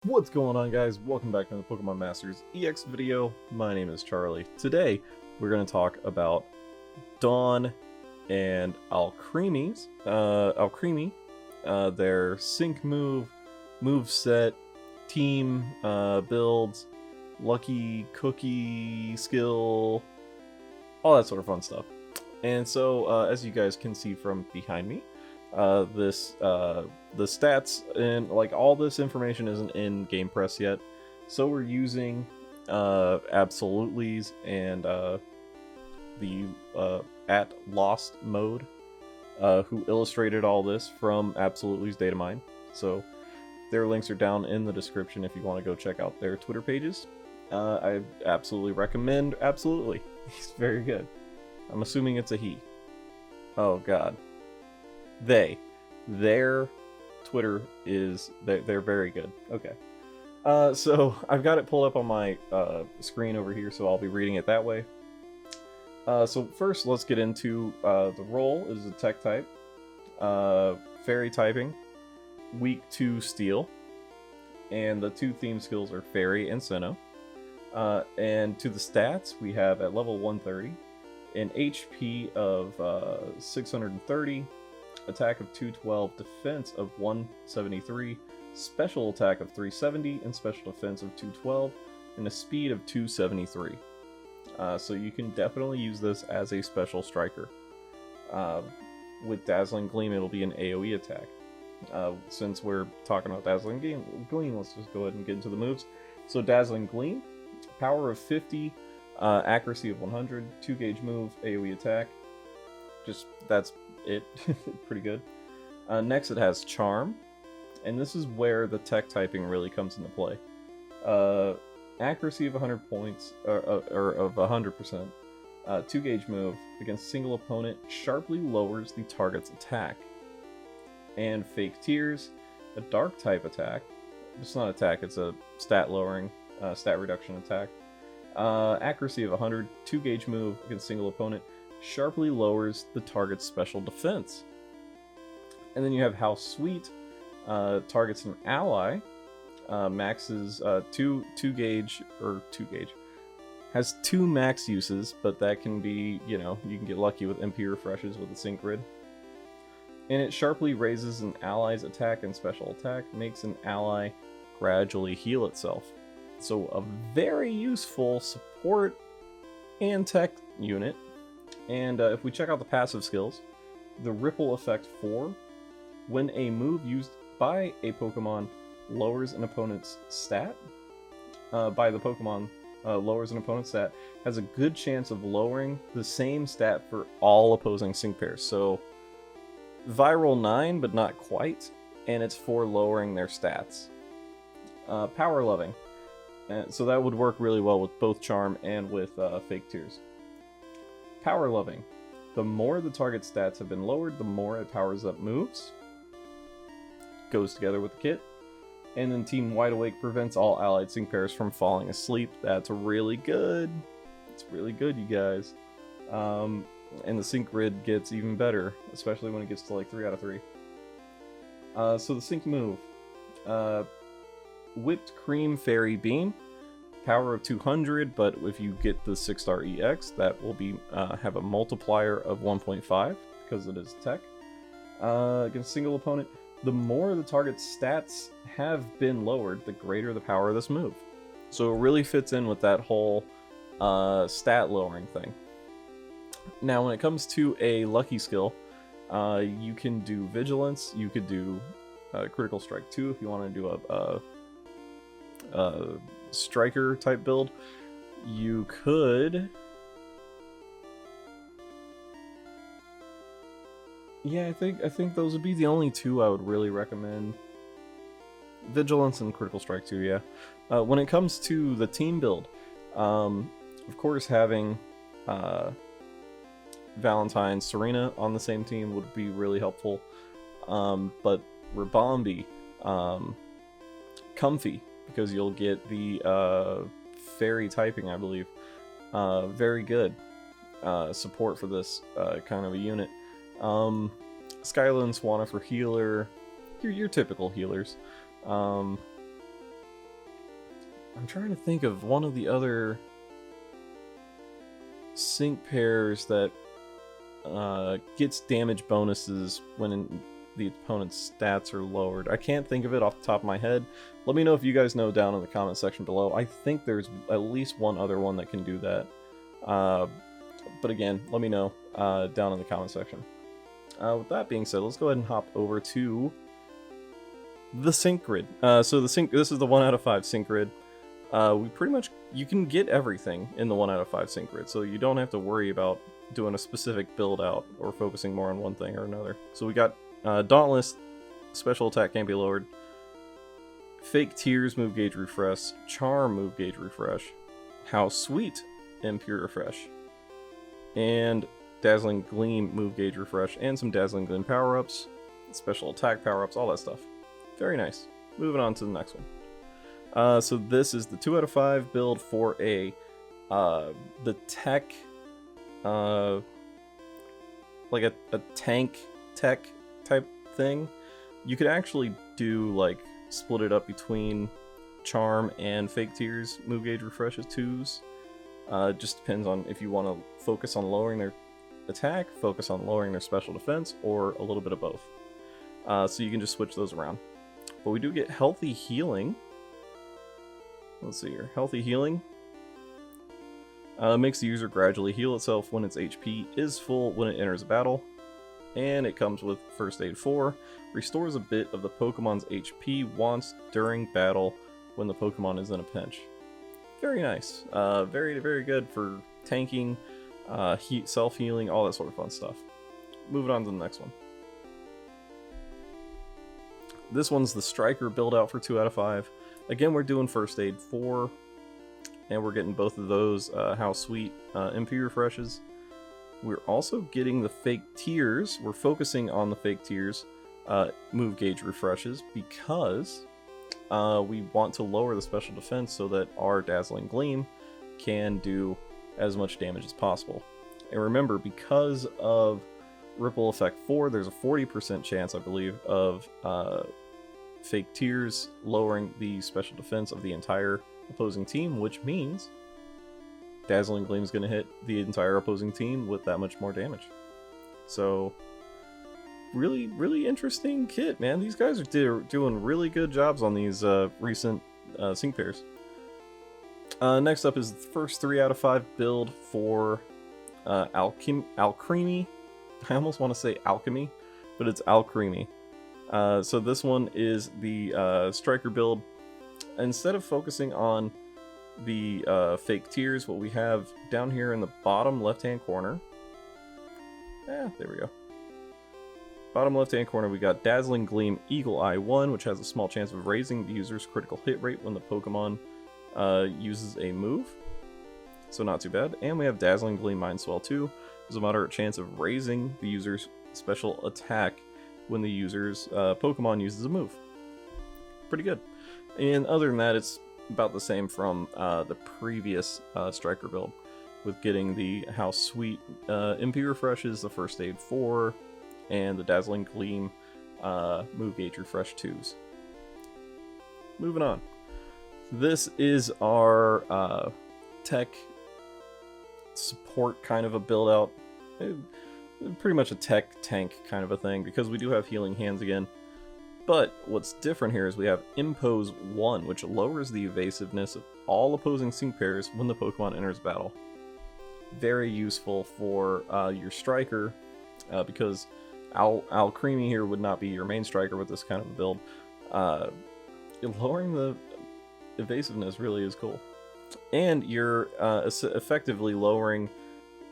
What's going on, guys? Welcome back to the Pokemon Masters EX video. My name is Charlie. Today we're going to talk about Dawn and ALCREMIE, their sync move set, team builds, lucky cookie skill, all that sort of fun stuff. And so as you guys can see from behind me, the stats and like all this information isn't in Game Press yet, so we're using Absolutely's and the at Lost Mode, who illustrated all this from Absolutely's data mine. So their links are down in the description if you want to go check out their Twitter pages. I absolutely recommend Absolutely. He's very good. I'm assuming it's a he. Oh god. Their Twitter is, they're very good. Okay. So I've got it pulled up on my screen over here, so I'll be reading it that way. So first, let's get into the role. It is a tech type, fairy typing, weak to steel, and the two theme skills are fairy and Sinnoh. And to the stats, we have at level 130 an HP of 630, attack of 212, defense of 173, special attack of 370, and special defense of 212, and a speed of 273. So you can definitely use this as a special striker. With Dazzling Gleam, it'll be an AoE attack. Since we're talking about Dazzling Gleam, let's just go ahead and get into the moves. So Dazzling Gleam, power of 50, accuracy of 100, 2-gauge move, AoE attack. Just, that's it. Pretty good. Next it has Charm, and this is where the tech typing really comes into play. Accuracy of 100 points, or of 100%. 2-gauge move against single opponent sharply lowers the target's attack. And Fake Tears, a dark type attack. It's not attack, it's a stat lowering, stat reduction attack. Accuracy of 100, 2-gauge move against single opponent sharply lowers the target's special defense. And then you have How Sweet, targets an ally, maxes 2-gauge, has 2 max uses, but that can be, you can get lucky with MP refreshes with the sync grid. And it sharply raises an ally's attack and special attack, makes an ally gradually heal itself. So a very useful support and tech unit. And if we check out the passive skills, the Ripple Effect 4, when a move used by a Pokemon lowers an opponent's stat, lowers an opponent's stat, has a good chance of lowering the same stat for all opposing sync pairs. So Viral 9, but not quite, and it's for lowering their stats. Power Loving, so that would work really well with both Charm and with Fake Tears. Power Loving. The more the target's stats have been lowered, the more it powers up moves. Goes together with the kit. And then Team Wide Awake prevents all allied sync pairs from falling asleep. That's really good. It's really good, you guys. And the sync grid gets even better, especially when it gets to like 3 out of 3. So the sync move. Whipped Cream Fairy Beam. Power of 200, but if you get the 6-star EX, that will be have a multiplier of 1.5 because it is tech. Against single opponent, the more the target's stats have been lowered, the greater the power of this move. So it really fits in with that whole stat lowering thing. Now, when it comes to a lucky skill, you can do Vigilance. You could do Critical Strike 2 if you want to do a striker type build. You could, yeah, I think those would be the only two I would really recommend. Vigilance and Critical Strike 2, yeah. When it comes to the team build, of course having Valentine, Serena on the same team would be really helpful. But Ribombee, Comfy, because you'll get the fairy typing, I believe. Very good support for this kind of a unit. Skyla and Swanna for healer, your typical healers. I'm trying to think of one of the other sync pairs that gets damage bonuses when the opponent's stats are lowered. I can't think of it off the top of my head. Let me know if you guys know down in the comment section below. I think there's at least one other one that can do that. But again, let me know down in the comment section. With that being said, let's go ahead and hop over to the sync grid. This is the 1 out of 5 sync grid. You can get everything in the 1 out of 5 sync grid, so you don't have to worry about doing a specific build out or focusing more on one thing or another. So we got Dauntless, special attack can't be lowered, Fake Tears move gauge refresh, Charm move gauge refresh, How Sweet MP refresh, and Dazzling Gleam move gauge refresh, and some Dazzling Gleam power-ups, special attack power-ups, all that stuff. Very nice. Moving on to the next one. So this is the 2 out of 5 build for the tech, like a tank tech type thing. You could actually do, like, split it up between Charm and Fake Tears move gauge refreshes 2s. Just depends on if you want to focus on lowering their attack, focus on lowering their special defense, or a little bit of both. So you can just switch those around. But we do get Healthy Healing. Let's see here. Healthy Healing makes the user gradually heal itself when its HP is full when it enters a battle. And it comes with First Aid 4. Restores a bit of the Pokemon's HP once during battle when the Pokemon is in a pinch. Very nice. Very, very good for tanking, self-healing, all that sort of fun stuff. Moving on to the next one. This one's the Striker build out for 2 out of 5. Again, we're doing First Aid 4, and we're getting both of those How Sweet MP refreshes. We're also getting the Fake Tears. We're focusing on the Fake Tears move gauge refreshes because we want to lower the special defense so that our Dazzling Gleam can do as much damage as possible. And remember, because of Ripple Effect 4, there's a 40% chance, I believe, of Fake Tears lowering the special defense of the entire opposing team, which means Dazzling Gleam is going to hit the entire opposing team with that much more damage. So, really, really interesting kit, man. These guys are doing really good jobs on these recent sync pairs. Next up is the first 3 out of 5 build for ALCREMIE. I almost want to say Alchemy, but it's ALCREMIE. So this one is the Striker build. Instead of focusing on the Fake Tears, what we have down here in the bottom left-hand corner, there we go. Bottom left-hand corner, we got Dazzling Gleam Eagle Eye 1, which has a small chance of raising the user's critical hit rate when the Pokemon uses a move. So not too bad. And we have Dazzling Gleam Mind Swell 2. There's a moderate chance of raising the user's special attack when the user's Pokemon uses a move. Pretty good. And other than that, it's about the same from the previous Striker build, with getting the How Sweet MP refreshes, the First Aid 4, and the Dazzling Gleam move gauge refresh 2s. Moving on. This is our tech support kind of a build out. Pretty much a tech tank kind of a thing, because we do have Healing Hands again. But what's different here is we have Impose 1, which lowers the evasiveness of all opposing sync pairs when the Pokemon enters battle. Very useful for your Striker, because ALCREMIE here would not be your main Striker with this kind of a build. Lowering the evasiveness really is cool. And you're effectively lowering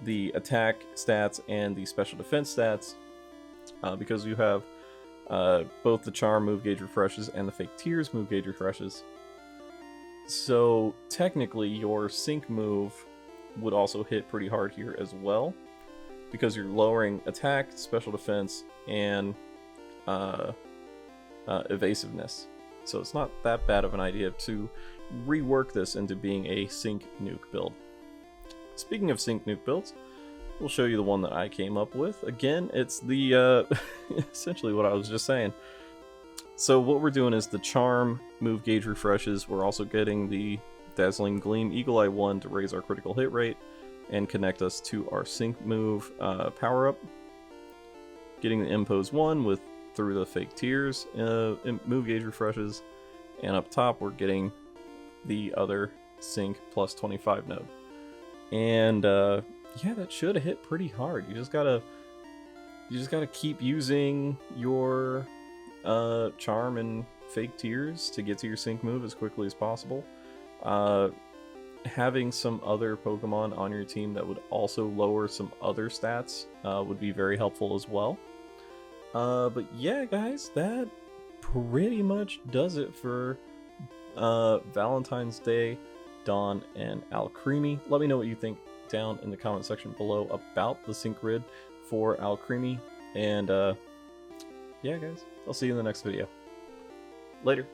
the attack stats and the special defense stats, because you have both the Charm move gauge refreshes and the Fake Tears move gauge refreshes. So technically your sync move would also hit pretty hard here as well, because you're lowering attack, special defense, and evasiveness. So it's not that bad of an idea to rework this into being a sync nuke build. Speaking of sync nuke builds, we'll show you the one that I came up with. Again, it's the essentially what I was just saying. So what we're doing is the Charm move gauge refreshes. We're also getting the Dazzling Gleam Eagle Eye 1 to raise our critical hit rate and connect us to our Sync move power up. Getting the Impose 1 through the Fake Tears move gauge refreshes. And up top we're getting the other Sync plus 25 node. And yeah, that should hit pretty hard. You just gotta keep using your Charm and Fake Tears to get to your Sync move as quickly as possible. Having some other Pokemon on your team that would also lower some other stats would be very helpful as well. But yeah, guys, that pretty much does it for Valentine's Day, Dawn, and ALCREMIE. Let me know what you think down in the comment section below about the sync grid for ALCREMIE. And yeah, guys, I'll see you in the next video. Later.